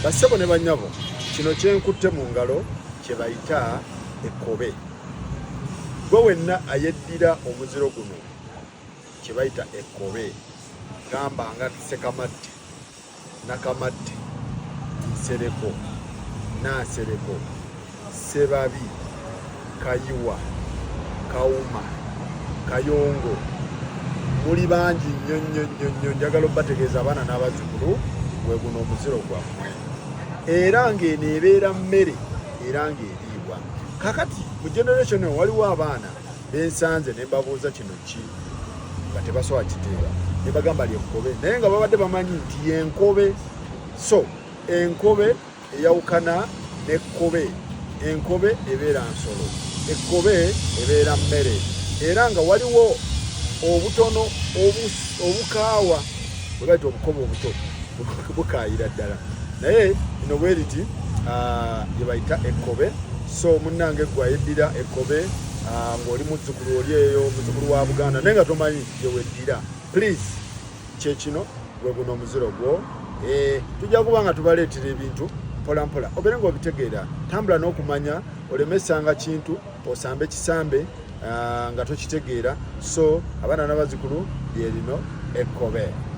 Bassebo ne bannyabo, kino kyenkutte mu ngalo kye bayita ekkobe. Gwe wenna ayeddira omuziro guno kye bayita ekkobe, gamba nga Sekamatte, Nakamatte, Nsereko, Naasereko, Sebabi, Kayiwa, Kawuma, Kayongo, muli bangi nnyo, njagala obbategeeza abaana n'abazzukulu gwe guno omuziro gwammwe, era ng'eno ebeera mmere era ng'eriibwa. Kakati mu generation waliwo abaana bensanze ne mbabuuza kino ki nga tebasobola kiteeba, ne bagamba ly'ekkobe, naye nga babadde bamanyi nti y'enkobe. So enkobe eyawukana n'ekkobe. Enkobe ebeera nsolo, ekkobe ebeera mmere, era nga waliwo obutono obukaawa bwe bayita obukobe obuto bukaayira ddala, naye bino bwe riti bye bayita ekkobe. So munnange gwe ayeddira ekkobe ng'oli muzzukulu oli eyo muzzukulu wa Buganda naye nga tomanyi gye weddira, please kyekino gwe guno omuziro gwo. Tujja kuba nga tubaleetera ebintu mpola mpola, obeere ng'obitegeera, tambula n'okumanya, olemesanga kintu osambe kisambe nga tokitegeera. So abaana n'abazzukulu lye lino ekkobe.